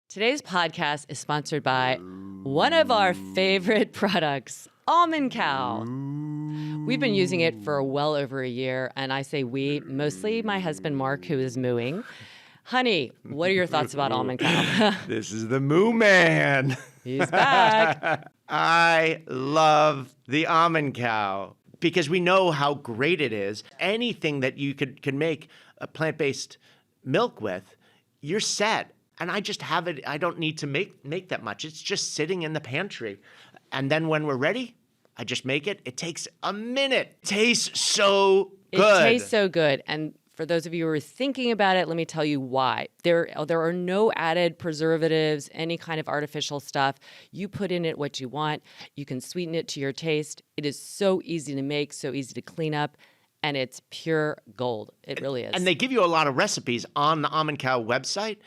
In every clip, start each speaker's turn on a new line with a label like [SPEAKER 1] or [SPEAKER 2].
[SPEAKER 1] Today's podcast is sponsored by one of our favorite products, Almond Cow. We've been using it for well over a year, and I say we, mostly my husband Mark, who is mooing. Honey, what are your thoughts about Almond Cow?
[SPEAKER 2] This is the Moo Man.
[SPEAKER 1] He's back.
[SPEAKER 2] I love the Almond Cow because we know how great it is. Anything that you can make a plant-based milk with, you're set. And I just have it. I don't need to make that much. It's just sitting in the pantry. And then when we're ready, I just make it. It takes a minute. It tastes so good.
[SPEAKER 1] It tastes so good. And for those of you who are thinking about it, let me tell you why. There are no added preservatives, any kind of artificial stuff. You put in it what you want. You can sweeten it to your taste. It is so easy to make, so easy to clean up. And it's pure gold. It really is.
[SPEAKER 2] And they give you a lot of recipes on the Almond Cow website.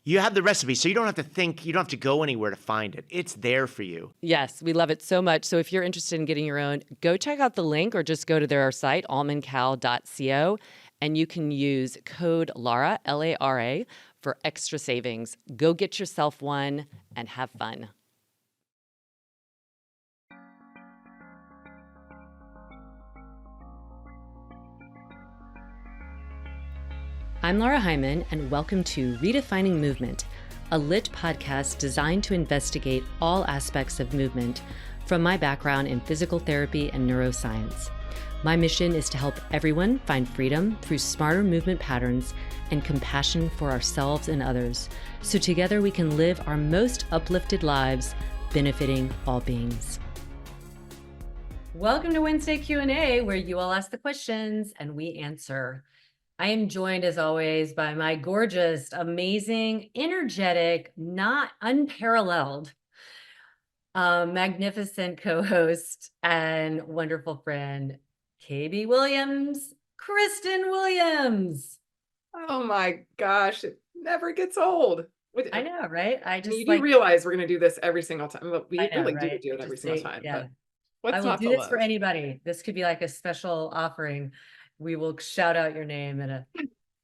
[SPEAKER 2] You have the recipe, so you don't have to think, you don't have to go anywhere to find it. It's there for you.
[SPEAKER 1] Yes, we love it so much. So if you're interested in getting your own, go check out the link or just go to their site, almondcow.co, and you can use code LARA, L-A-R-A, for extra savings. Go get yourself one and have fun. I'm Laura Hyman, and welcome to Redefining Movement, a LYT podcast designed to investigate all aspects of movement from my background in physical therapy and neuroscience. My mission is to help everyone find freedom through smarter movement patterns and compassion for ourselves and others, so together we can live our most uplifted lives, benefiting all beings. Welcome to Wednesday Q&A, where you all ask the questions and we answer. I am joined, as always, by my gorgeous, amazing, energetic, not unparalleled, magnificent co-host and wonderful friend, KB Williams, Kristen Williams.
[SPEAKER 3] Oh my gosh, it never gets old.
[SPEAKER 1] I know, right?
[SPEAKER 3] You do realize we're going to do this every single time. Well, we really
[SPEAKER 1] right?
[SPEAKER 3] do it every single time.
[SPEAKER 1] Yeah.
[SPEAKER 3] But
[SPEAKER 1] I will do this for anybody. This could be like a special offering. We will shout out your name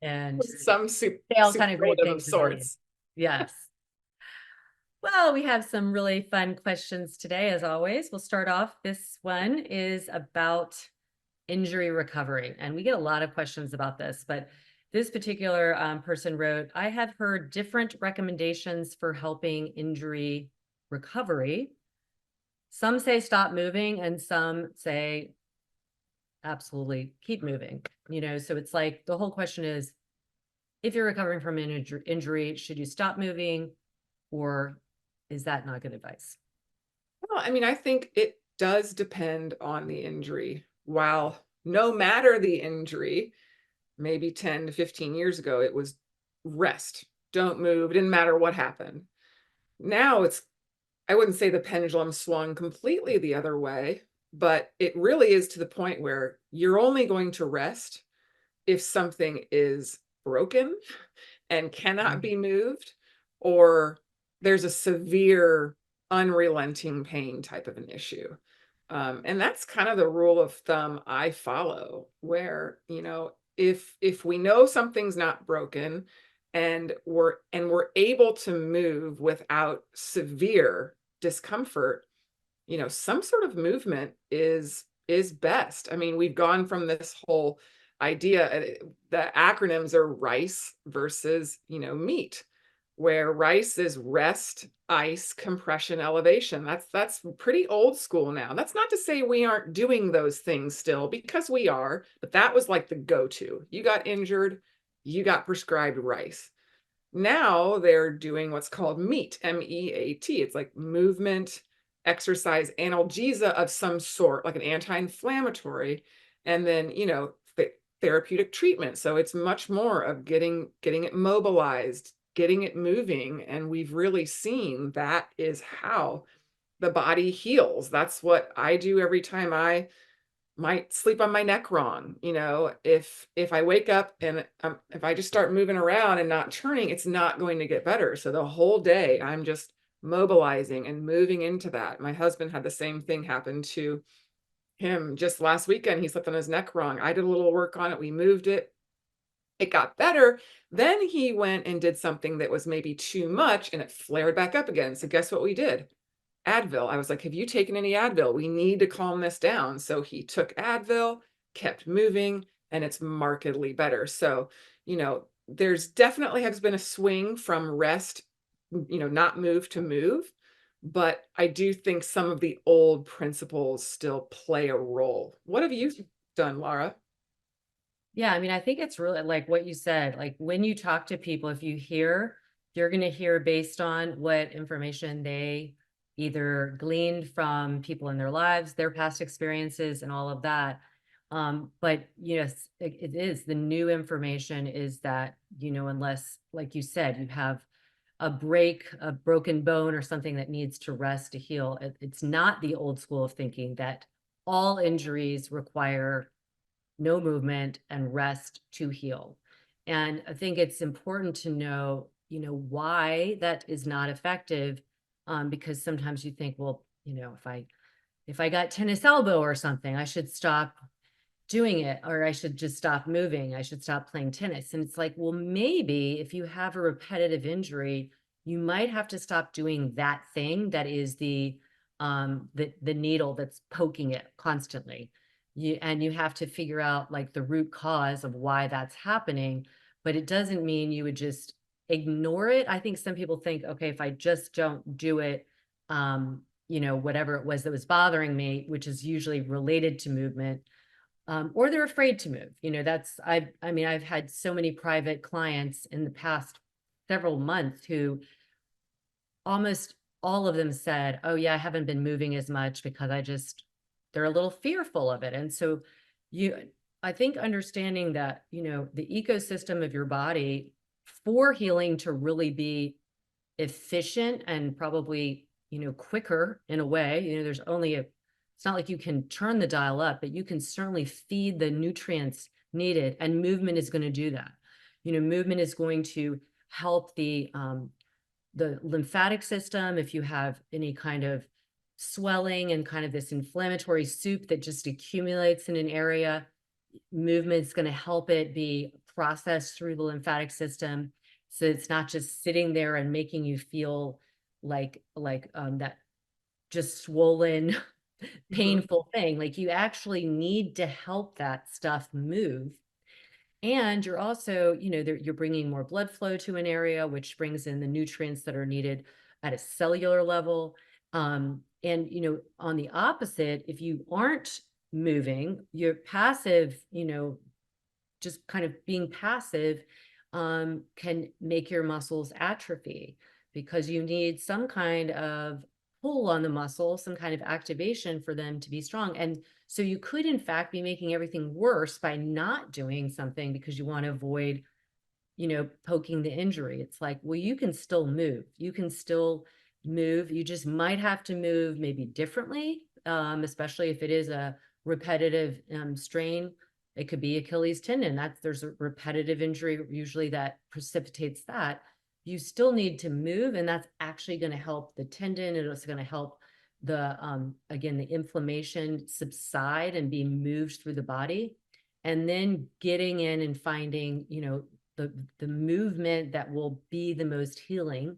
[SPEAKER 1] and
[SPEAKER 3] some say
[SPEAKER 1] all kind of great things
[SPEAKER 3] of sorts.
[SPEAKER 1] Yes. Well, we have some really fun questions today, as always. We'll start off. This one is about injury recovery, and we get a lot of questions about this, but this particular person wrote, I have heard different recommendations for helping injury recovery. Some say stop moving, and some say absolutely keep moving. So it's like the whole question is, if you're recovering from an injury, should you stop moving, or is that not good advice?
[SPEAKER 3] Well, I think it does depend on the injury. While no matter the injury, maybe 10 to 15 years ago, it was rest, don't move, it didn't matter what happened. Now I wouldn't say the pendulum swung completely the other way, but it really is to the point where you're only going to rest if something is broken and cannot be moved, or there's a severe, unrelenting pain type of an issue. And that's kind of the rule of thumb I follow, where, if we know something's not broken and we're able to move without severe discomfort, some sort of movement is best. We've gone from this whole idea, the acronyms are RICE versus, MEAT, where RICE is rest, ice, compression, elevation. That's pretty old school now. That's not to say we aren't doing those things still, because we are, but that was like the go-to. You got injured, you got prescribed RICE. Now they're doing what's called MEAT, M-E-A-T. It's like movement, exercise, analgesia of some sort, like an anti-inflammatory, and then, therapeutic treatment. So it's much more of getting it mobilized, getting it moving. And we've really seen that is how the body heals. That's what I do every time I might sleep on my neck wrong. If I wake up and if I just start moving around and not turning, it's not going to get better. So the whole day I'm just mobilizing and moving into that. My husband had the same thing happen to him just last weekend. He slept on his neck wrong. I did a little work on it. We moved it. It got better. Then he went and did something that was maybe too much and it flared back up again. So guess what we did? Advil. I was like, "Have you taken any Advil? We need to calm this down." So he took Advil, kept moving, and it's markedly better. So, there's definitely has been a swing from rest, not move to move. But I do think some of the old principles still play a role. What have you done, Laura?
[SPEAKER 1] Yeah, I mean, I think it's really like what you said, like when you talk to people, if you hear, you're going to hear based on what information they either gleaned from people in their lives, their past experiences, and all of that. But yes, it is the new information is that, unless, like you said, you have a broken bone or something that needs to rest to heal, it's not the old school of thinking that all injuries require no movement and rest to heal. And I think it's important to know, why that is not effective. Because sometimes you think, well, if I got tennis elbow or something, I should stop doing it, or I should just stop moving. I should stop playing tennis. And it's like, well, maybe if you have a repetitive injury, you might have to stop doing that thing that is the needle that's poking it constantly. And you have to figure out like the root cause of why that's happening, but it doesn't mean you would just ignore it. I think some people think, okay, if I just don't do it, whatever it was that was bothering me, which is usually related to movement, or they're afraid to move. I mean, I've had so many private clients in the past several months who almost all of them said, "Oh yeah, I haven't been moving as much because they're a little fearful of it." And so you I think understanding that, the ecosystem of your body for healing to really be efficient and probably, quicker in a way, it's not like you can turn the dial up, but you can certainly feed the nutrients needed, and movement is going to do that. Movement is going to help the lymphatic system. If you have any kind of swelling and kind of this inflammatory soup that just accumulates in an area, movement is going to help it be processed through the lymphatic system. So it's not just sitting there and making you feel like that just swollen,
[SPEAKER 3] Mhm.
[SPEAKER 1] painful thing. Like you actually need to help that stuff move. And you're also, you're bringing more blood flow to an area, which brings in the nutrients that are needed at a cellular level. And, on the opposite, if you aren't moving, you're passive, just kind of being passive can make your muscles atrophy because you need some kind of pull on the muscle, some kind of activation for them to be strong. And so you could, in fact, be making everything worse by not doing something because you want to avoid, poking the injury. It's like, well, you can still move. You can still move. You just might have to move maybe differently, especially if it is a repetitive strain. It could be Achilles tendon. There's a repetitive injury usually that precipitates that. You still need to move, and that's actually going to help the tendon. It's going to help again, the inflammation subside and be moved through the body. And then getting in and finding, the movement that will be the most healing,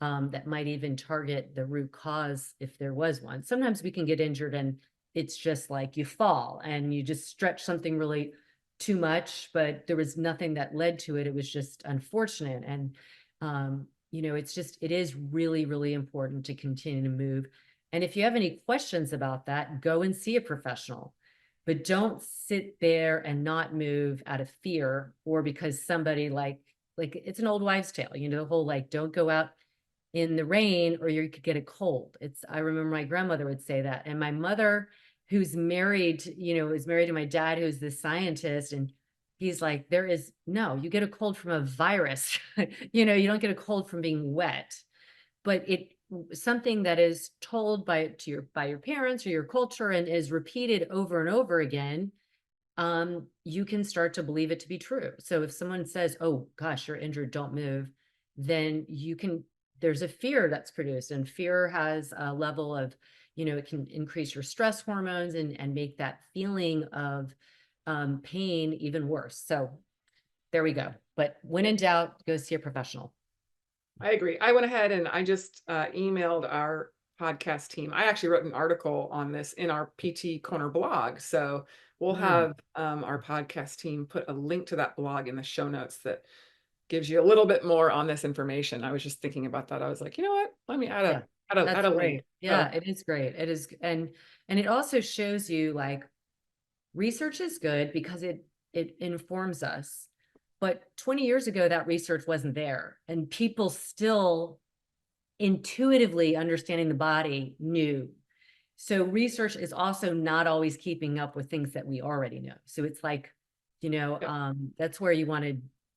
[SPEAKER 1] that might even target the root cause if there was one. Sometimes we can get injured and it's just like you fall and you just stretch something really too much, but there was nothing that led to it. It was just unfortunate. And, it is really, really important to continue to move. And if you have any questions about that, go and see a professional, but don't sit there and not move out of fear or because somebody like it's an old wives' tale, the whole like don't go out in the rain or you could get a cold. I remember my grandmother would say that. And my mother, who's married, is married to my dad, who's the scientist, and he's like, you get a cold from a virus. You don't get a cold from being wet, but something that is told by your parents or your culture and is repeated over and over again, you can start to believe it to be true. So if someone says, "Oh gosh, you're injured, don't move," then there's a fear that's produced, and fear has a level of, it can increase your stress hormones and make that feeling of pain even worse. So there we go. But when in doubt, go see a professional.
[SPEAKER 3] I agree. I went ahead and I just emailed our podcast team. I actually wrote an article on this in our PT Corner blog. So we'll
[SPEAKER 1] Mm,
[SPEAKER 3] have our podcast team put a link to that blog in the show notes that gives you a little bit more on this information. I was just thinking about that. I was like, you know what? Let me
[SPEAKER 1] yeah,
[SPEAKER 3] add
[SPEAKER 1] that's
[SPEAKER 3] a link.
[SPEAKER 1] great. Yeah,
[SPEAKER 3] So
[SPEAKER 1] it is great. It is, and it also shows you like research is good because it informs us. But 20 years ago, that research wasn't there, and people still intuitively understanding the body knew. So research is also not always keeping up with things that we already know. So it's like,
[SPEAKER 3] yeah,
[SPEAKER 1] that's where you want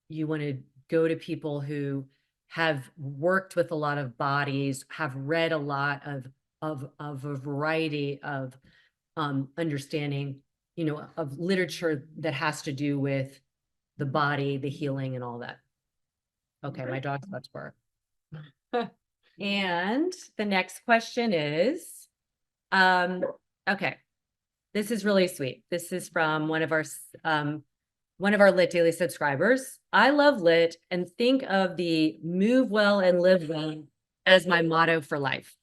[SPEAKER 1] to go to people who have worked with a lot of bodies, have read a lot of a variety of understanding, of literature that has to do with the body, the healing, and all that. Okay, my dog's about to bark. And the next question is, um, okay, this is really sweet. This is from one of our LYT daily subscribers. I love LYT and think of the move well and live well as my motto for life.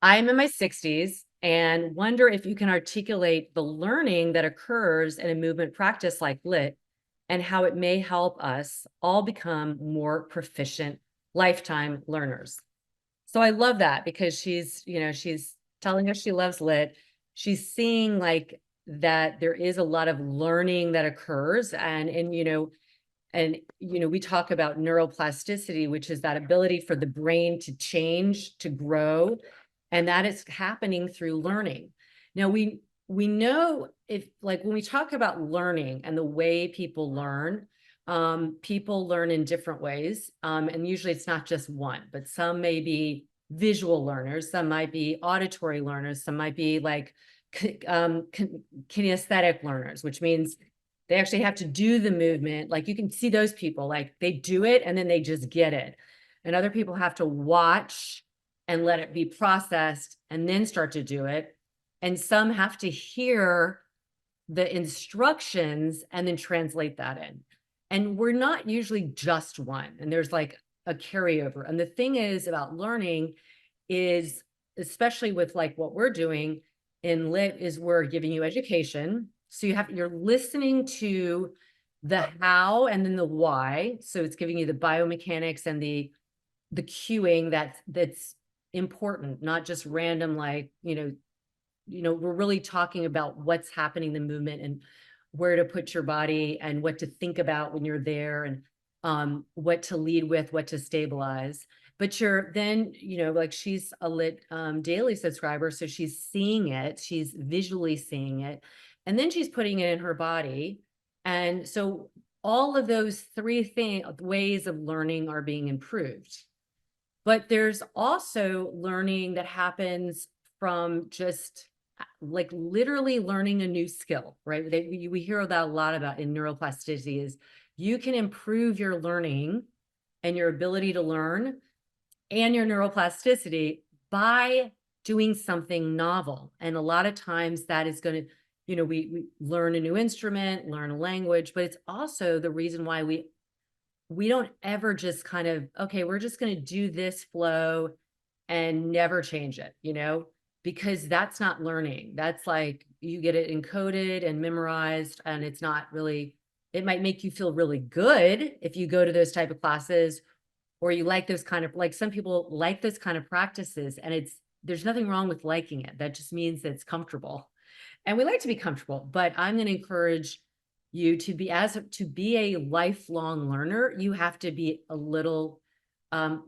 [SPEAKER 1] I'm in my 60s and wonder if you can articulate the learning that occurs in a movement practice like LYT and how it may help us all become more proficient lifetime learners. So I love that because she's telling us she loves LYT. She's seeing like that there is a lot of learning that occurs and we talk about neuroplasticity, which is that ability for the brain to change, to grow, and that is happening through learning. Now we know if like when we talk about learning and the way people learn in different ways. And usually it's not just one, but some may be visual learners, some might be auditory learners, some might be like kinesthetic learners, which means they actually have to do the movement. Like you can see those people, like they do it and then they just get it. And other people have to watch and let it be processed and then start to do it. And some have to hear the instructions and then translate that in. And we're not usually just one. And there's like a carryover. And the thing is about learning is, especially with like what we're doing in LYT, is we're giving you education. So you're listening to the how and then the why. So it's giving you the biomechanics and the cueing that's important, not just random, like, we're really talking about what's happening, the movement, and where to put your body and what to think about when you're there, and what to lead with, what to stabilize. But you're then, like she's a LYT daily subscriber, so she's seeing it, she's visually seeing it, and then she's putting it in her body. And so all of those ways of learning are being improved. But there's also learning that happens from just like literally learning a new skill, right? We hear that a lot about in neuroplasticity is you can improve your learning and your ability to learn and your neuroplasticity by doing something novel. And a lot of times that is going to, we learn a new instrument, learn a language, but it's also the reason why we don't ever just kind of, okay, we're just going to do this flow and never change it, because that's not learning. That's like you get it encoded and memorized, and it's not really, it might make you feel really good if you go to those type of classes, or you like those kind of, like some people like those kind of practices, and there's nothing wrong with liking it. That just means that it's comfortable. And we like to be comfortable, but I'm going to encourage you to be a lifelong learner. You have to be a little,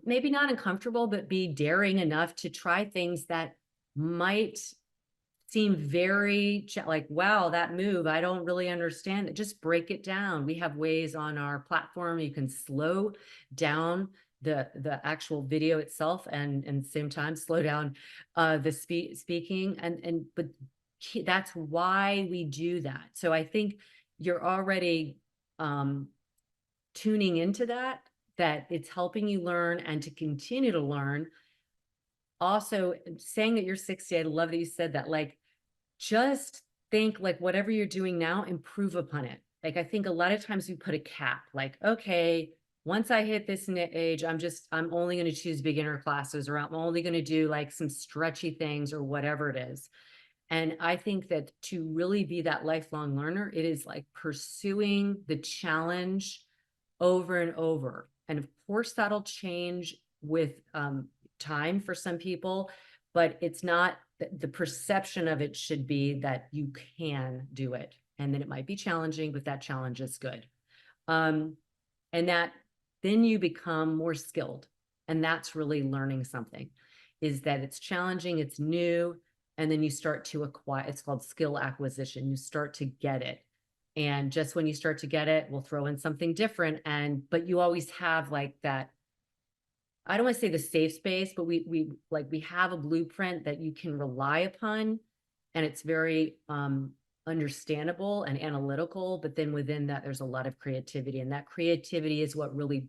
[SPEAKER 1] maybe not uncomfortable, but be daring enough to try things that might seem very like, wow, that move, I don't really understand it. Just break it down. We have ways on our platform. You can slow down the actual video itself and same time slow down the speaking but that's why we do that. So I think you're already tuning into that it's helping you learn and to continue to learn. Also saying that you're 60, I love that you said that. Like, just think like whatever you're doing now, improve upon it. like, I think a lot of times we put a cap, like, okay, once I hit this age, I'm only going to choose beginner classes, or I'm only going to do like some stretchy things or whatever it is. And I think that to really be that lifelong learner, it is like pursuing the challenge over and over. And of course, that'll change with time for some people, but it's not the perception of it should be that you can do it. And then it might be challenging, but that challenge is good. Um, and that then you become more skilled. And that's really learning something, is that it's challenging, it's new, and then you start to acquire, it's called skill acquisition. You start to get it. And just when you start to get it, we'll throw in something different. But you always have like that, I don't want to say the safe space, but we have a blueprint that you can rely upon, and it's very understandable and analytical. But then within that, there's a lot of creativity, and that creativity is what really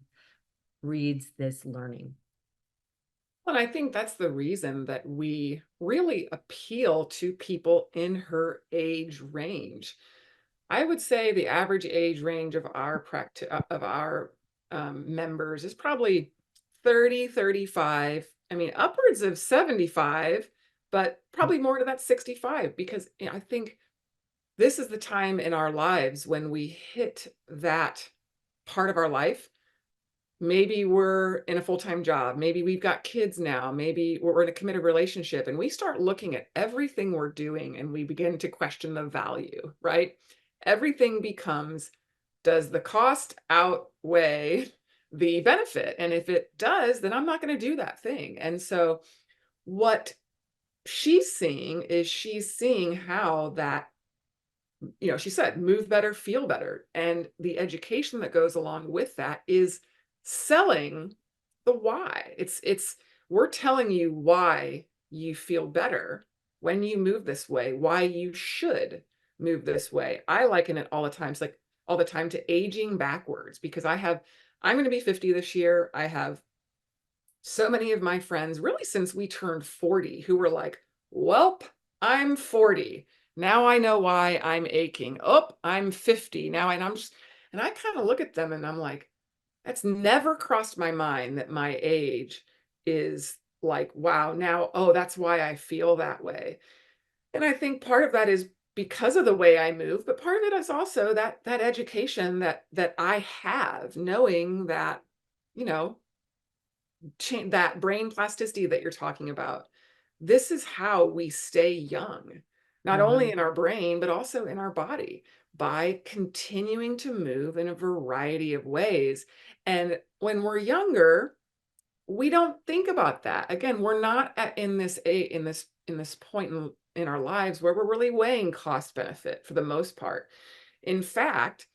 [SPEAKER 1] breeds this learning.
[SPEAKER 3] And I think that's the reason that we really appeal to people in her age range. I would say the average age range of our members is probably 30, 35. I mean, upwards of 75, but probably more to that 65, because I think this is the time in our lives when we hit that part of our life. Maybe we're in a full-time job, maybe we've got kids now, maybe we're in a committed relationship, and we start looking at everything we're doing and we begin to question the value, right? Everything becomes, does the cost outweigh the benefit? And if it does, then I'm not going to do that thing. And so what she's seeing how that, she said, move better, feel better. And the education that goes along with that is selling the why. We're telling you why you feel better when you move this way, why you should move this way. I liken it all the time. It's like all the time to aging backwards, because I'm going to be 50 this year. I have so many of my friends, really since we turned 40, who were like, "Welp, I'm 40. Now I know why I'm aching. Oh, I'm 50 now." And I kind of look at them and I'm like, that's never crossed my mind that my age is like, wow, now, oh, that's why I feel that way. And I think part of that is because of the way I move, but part of it is also that education that I have, knowing that, you know, that brain plasticity that you're talking about. This is how we stay young, not only
[SPEAKER 1] Mhm.
[SPEAKER 3] in our brain, but also in our body, by continuing to move in a variety of ways. And when we're younger, we don't think about that. Again, we're not in this point in our lives where we're really weighing cost benefit for the most part. In fact,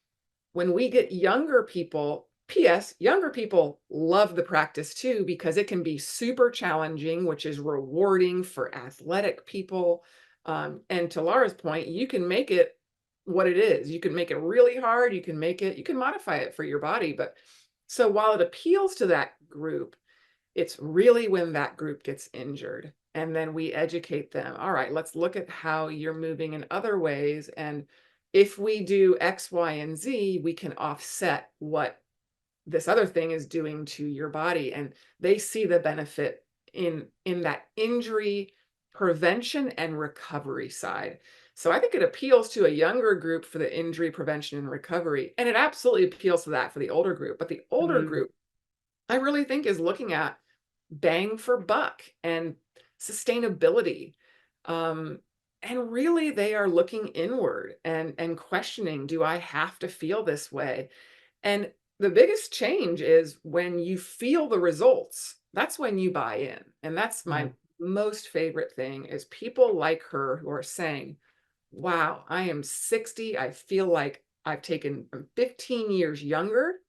[SPEAKER 3] when we get younger people, PS, younger people love the practice too, because it can be super challenging, which is rewarding for athletic people. And to Laura's point, you can make it what it is. You can make it really hard. You can modify it for your body. But so while it appeals to that group, it's really when that group gets injured. And then we educate them. All right, let's look at how you're moving in other ways. And if we do X, Y, and Z, we can offset what this other thing is doing to your body. And they see the benefit in that injury prevention and recovery side. So I think it appeals to a younger group for the injury prevention and recovery. And it absolutely appeals to that for the older group. But the older
[SPEAKER 1] Mhm.
[SPEAKER 3] group, I really think, is looking at bang for buck and sustainability. Um, and really, they are looking inward and questioning, do I have to feel this way? And the biggest change is when you feel the results, that's when you buy in. And that's
[SPEAKER 1] Yeah.
[SPEAKER 3] my most favorite thing, is people like her who are saying, wow, I am 60. I feel like I've taken 15 years younger,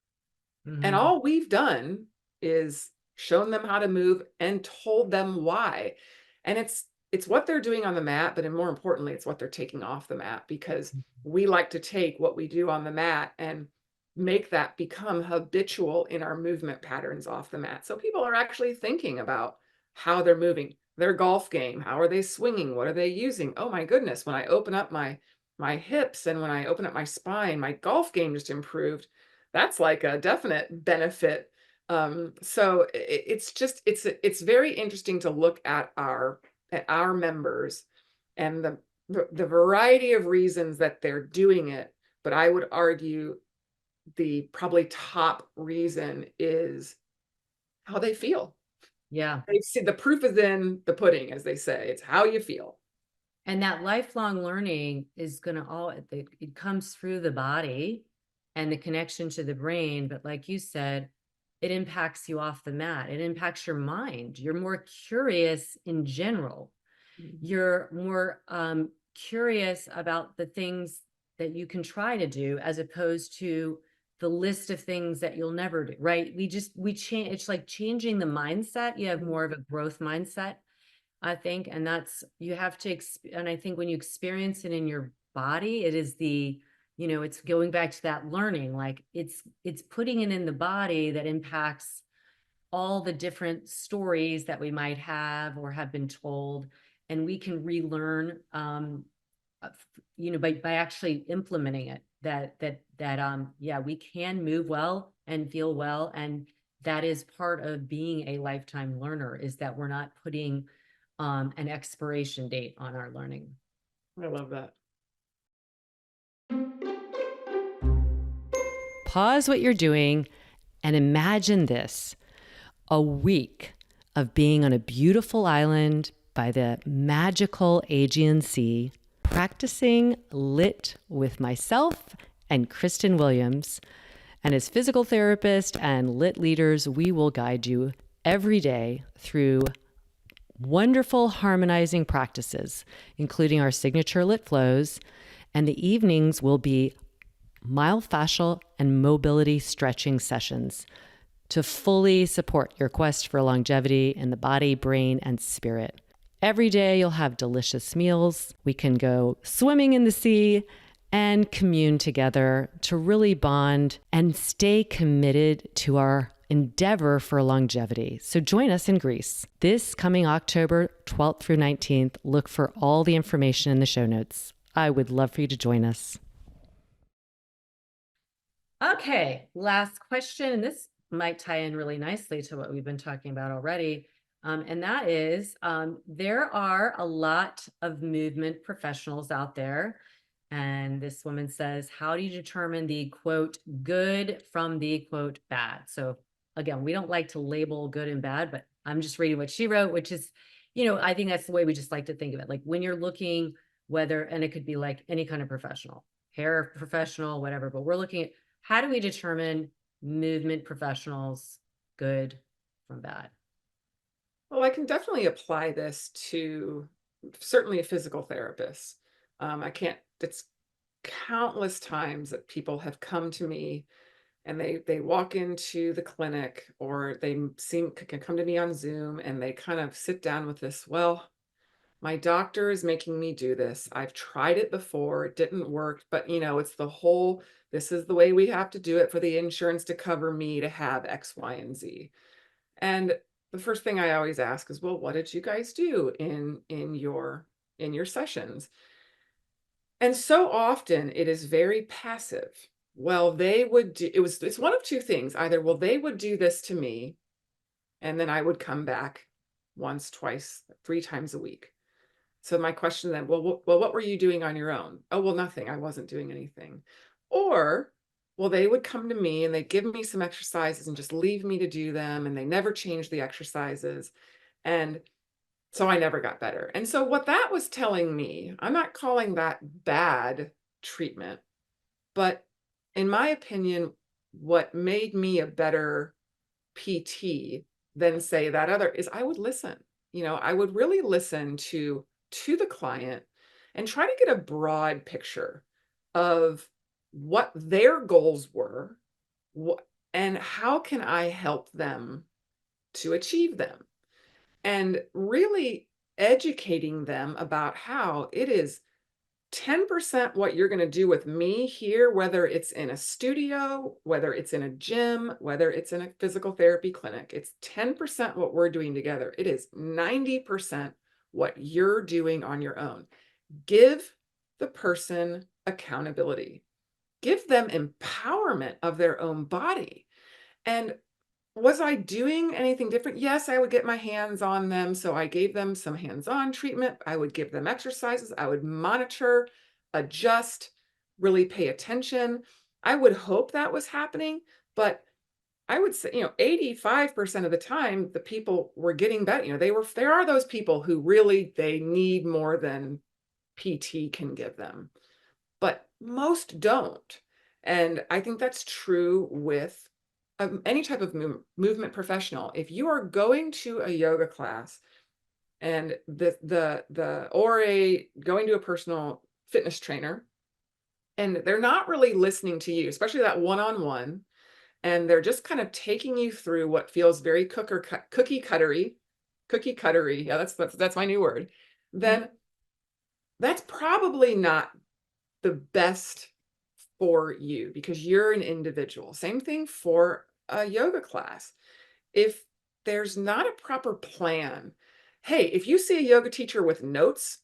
[SPEAKER 3] and
[SPEAKER 1] Mhm.
[SPEAKER 3] all we've done is shown them how to move and told them why. And it's what they're doing on the mat, but more importantly, it's what they're taking off the mat, because we like to take what we do on the mat and make that become habitual in our movement patterns off the mat. So people are actually thinking about how they're moving, their golf game, how are they swinging, what are they using? Oh my goodness, when I open up my my hips, and when I open up my spine, my golf game just improved. That's like a definite benefit. So it's just it's very interesting to look at our members and the variety of reasons that they're doing it. But I would argue the probably top reason is how they feel.
[SPEAKER 1] Yeah.
[SPEAKER 3] They see the proof is in the pudding, as they say. It's how you feel.
[SPEAKER 1] And that lifelong learning is going to it comes through the body and the connection to the brain. But like you said, it impacts you off the mat. It impacts your mind. You're more curious in general. You're more curious about the things that you can try to do as opposed to the list of things that you'll never do, right? We change. It's like changing the mindset. You have more of a growth mindset, I think, and that's, you have to, and I think when you experience it in your body, it is it's going back to that learning, like it's putting it in the body that impacts all the different stories that we might have or have been told, and we can relearn, by actually implementing it, yeah, we can move well and feel well, and that is part of being a lifetime learner, is that we're not putting an expiration date on our learning.
[SPEAKER 3] I love that.
[SPEAKER 1] Pause what you're doing and imagine this: a week of being on a beautiful island by the magical Aegean Sea, practicing LYT with myself and Kristen Williams. And as physical therapist and LYT leaders, we will guide you every day through wonderful harmonizing practices, including our signature LYT flows. And the evenings will be myofascial and mobility stretching sessions to fully support your quest for longevity in the body, brain, and spirit. Every day you'll have delicious meals. We can go swimming in the sea and commune together to really bond and stay committed to our endeavor for longevity. So join us in Greece this coming October 12th through 19th. Look for all the information in the show notes. I would love for you to join us. Okay, last question, and this might tie in really nicely to what we've been talking about already. And that is, there are a lot of movement professionals out there. And this woman says, how do you determine the quote good from the quote bad? So again, we don't like to label good and bad, but I'm just reading what she wrote, which is, I think that's the way we just like to think of it. Like when you're looking, whether, and it could be like any kind of professional, hair professional, whatever, but we're looking at, how do we determine movement professionals good from bad?
[SPEAKER 3] Well, I can definitely apply this to certainly a physical therapist. It's countless times that people have come to me and they walk into the clinic, or they can come to me on Zoom, and they kind of sit down with this, well, my doctor is making me do this. I've tried it before, it didn't work, but it's the whole, this is the way we have to do it for the insurance to cover me to have X, Y, and Z. And the first thing I always ask is, well, what did you guys do in your sessions? And so often it is very passive. Well, they would do, it's one of two things. Either, well, they would do this to me, and then I would come back once, twice, 3 times a week. So my question then, well, what were you doing on your own? Oh, well, nothing. I wasn't doing anything. Or, well, they would come to me and they give me some exercises and just leave me to do them, and they never change the exercises. And so I never got better. And so what that was telling me, I'm not calling that bad treatment, but in my opinion, what made me a better PT than say that other is I would listen. I would really listen to the client and try to get a broad picture of what their goals were, and how can I help them to achieve them, and really educating them about how it is 10% what you're going to do with me here, whether it's in a studio, whether it's in a gym, whether it's in a physical therapy clinic. It's 10% what we're doing together. It is 90% what you're doing on your own. Give the person accountability. Give them empowerment of their own body. And was I doing anything different? Yes, I would get my hands on them. So I gave them some hands-on treatment. I would give them exercises. I would monitor, adjust, really pay attention. I would hope that was happening, but I would say, 85% of the time, the people were getting better. There are those people who really, they need more than PT can give them, but most don't. And I think that's true with any type of movement professional. If you are going to a yoga class and going to a personal fitness trainer, and they're not really listening to you, especially that one-on-one, and they're just kind of taking you through what feels very cookie cuttery. Yeah, that's my new word. Then that's probably not the best for you because you're an individual. Same thing for a yoga class. If there's not a proper plan, hey, if you see a yoga teacher with notes,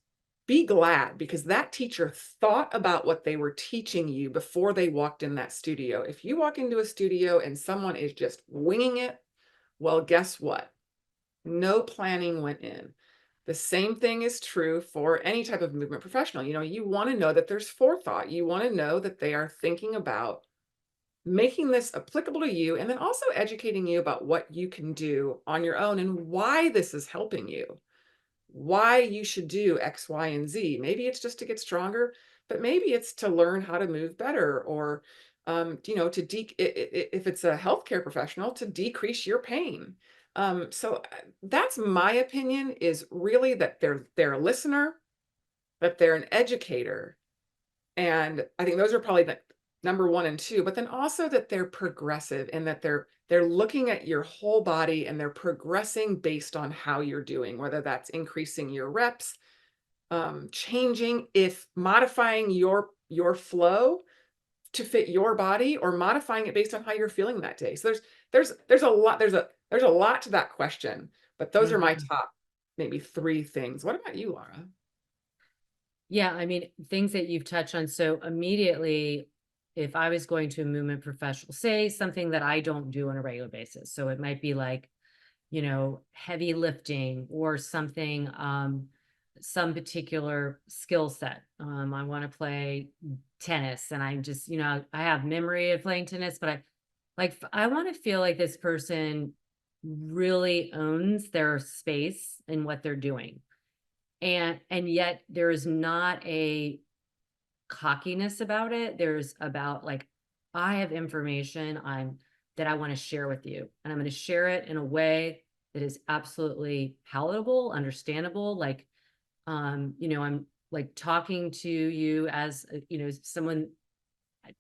[SPEAKER 3] be glad because that teacher thought about what they were teaching you before they walked in that studio. If you walk into a studio and someone is just winging it, well, guess what? No planning went in. The same thing is true for any type of movement professional. You want to know that there's forethought. You want to know that they are thinking about making this applicable to you and then also educating you about what you can do on your own and why this is helping you, why you should do X, Y, and Z. Maybe it's just to get stronger, but maybe it's to learn how to move better or, if it's a healthcare professional, to decrease your pain. So that's my opinion is really that they're a listener, that they're an educator. And I think those are probably the number one and two, but then also that they're progressive and that they're looking at your whole body and they're progressing based on how you're doing, whether that's increasing your reps, changing, if modifying your flow to fit your body or modifying it based on how you're feeling that day. So there's a lot to that question, but those are my top maybe three things. What about you, Laura?
[SPEAKER 1] Yeah, I mean, things that you've touched on. So immediately, if I was going to a movement professional, say something that I don't do on a regular basis. So it might be like, heavy lifting or something, some particular skill set. I want to play tennis and I'm just, I have memory of playing tennis, but I want to feel like this person really owns their space and what they're doing. And yet there is not a cockiness about it. There's about like, I have information that I want to share with you, and I'm going to share it in a way that is absolutely palatable, understandable. Like, I'm like talking to you as, someone,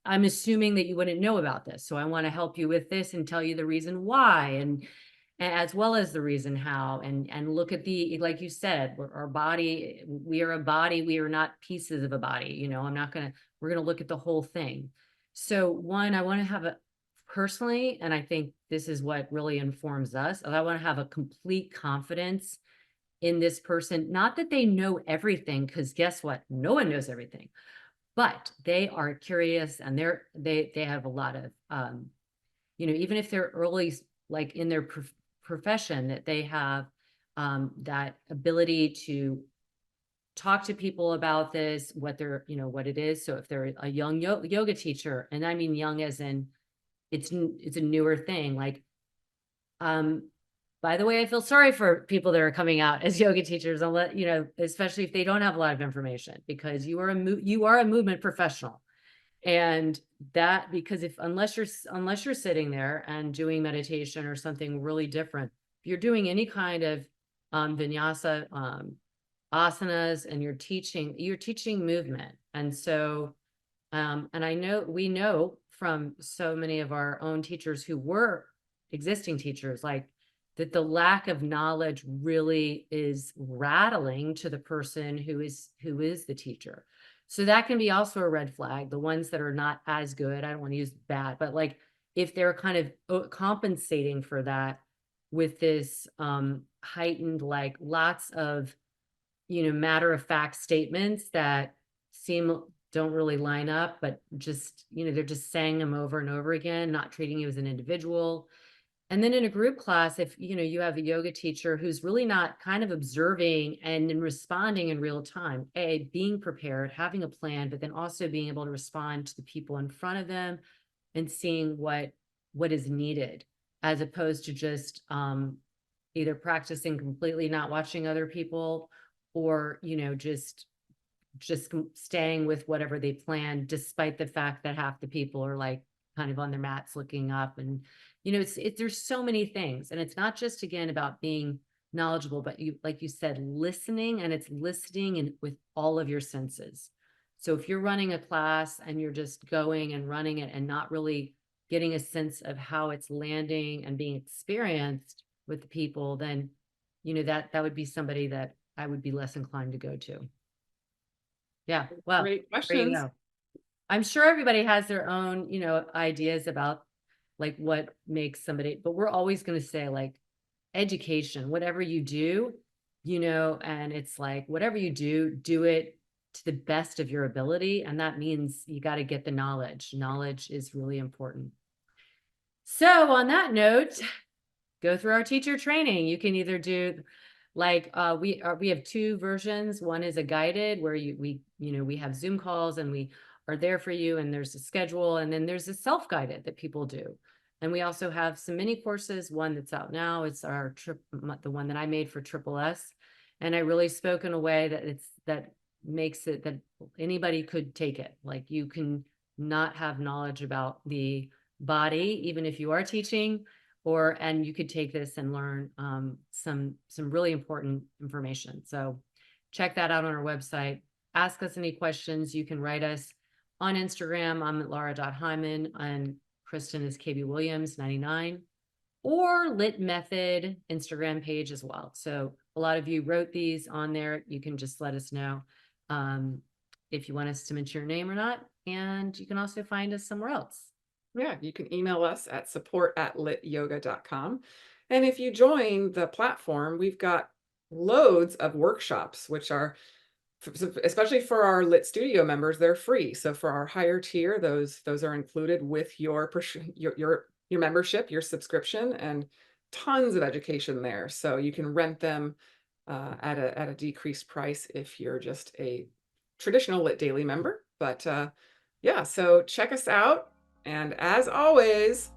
[SPEAKER 1] I'm assuming that you wouldn't know about this. So I want to help you with this and tell you the reason why. And as well as the reason how, and look at like you said, our body, we are a body, we are not pieces of a body. We're going to look at the whole thing. So one, I want to have personally, and I think this is what really informs us, I want to have a complete confidence in this person. Not that they know everything, because guess what? No one knows everything, but they are curious and they have a lot of, even if they're early, like in their profession, that they have that ability to talk to people about this, what what it is. So if they're a young yoga teacher, and I mean young as in it's a newer thing, like, by the way, I feel sorry for people that are coming out as yoga teachers, especially if they don't have a lot of information, because you are a movement professional. And that, because unless you're sitting there and doing meditation or something really different, if you're doing any kind of vinyasa, asanas, and you're teaching movement. And so, and we know from so many of our own teachers who were existing teachers, like, that the lack of knowledge really is rattling to the person who is the teacher. So that can be also a red flag. The ones that are not as good, I don't want to use bad, but like if they're kind of compensating for that with this heightened, like lots of, matter of fact statements that seem don't really line up, but just, they're just saying them over and over again, not treating you as an individual. And then in a group class, if you have a yoga teacher who's really not kind of observing and then responding in real time, being prepared, having a plan, but then also being able to respond to the people in front of them and seeing what is needed, as opposed to just either practicing completely not watching other people, or just staying with whatever they plan, despite the fact that half the people are like kind of on their mats looking up. And there's so many things, and it's not just, again, about being knowledgeable, but like you said, listening, and it's listening and with all of your senses. So if you're running a class and you're just going and running it and not really getting a sense of how it's landing and being experienced with the people, then that would be somebody that I would be less inclined to go to. Yeah. Well,
[SPEAKER 3] Great
[SPEAKER 1] there you
[SPEAKER 3] questions.
[SPEAKER 1] go. I'm sure everybody has their own, ideas about like what makes somebody, but we're always going to say, like, education, whatever you do, and it's like, whatever you do it to the best of your ability. And that means you got to get the knowledge. Knowledge is really important. So on that note, go through our teacher training. You can either do like we have two versions. One is a guided, where we have Zoom calls and we are there for you, and there's a schedule, and then there's a self-guided that people do. And we also have some mini courses. One that's out now, it's the one that I made for Triple S, and I really spoke in a way that makes it that anybody could take it. Like, you can not have knowledge about the body, even if you are teaching, and you could take this and learn some really important information. So check that out on our website. Ask us any questions. You can write us on Instagram. I'm at Laura.Hyman, and Kristen is KB Williams 99, or LYT Method Instagram page as well. So a lot of you wrote these on there. You can just let us know if you want us to mention your name or not. And you can also find us somewhere else.
[SPEAKER 3] Yeah, you can email us at support@lytyoga.com. And if you join the platform, we've got loads of workshops, which are, especially for our LYT Studio members, they're free. So for our higher tier, those are included with your membership, your subscription, and tons of education there. So you can rent them at a decreased price if you're just a traditional LYT Daily member. But yeah, so check us out. And as always,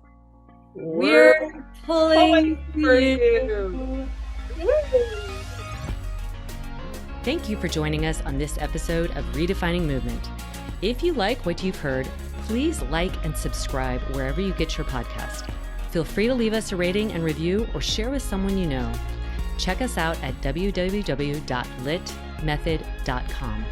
[SPEAKER 1] we're pulling
[SPEAKER 3] for you.
[SPEAKER 1] Thank you for joining us on this episode of Redefining Movement. If you like what you've heard, please like and subscribe wherever you get your podcast. Feel free to leave us a rating and review, or share with someone you know. Check us out at www.lytmethod.com.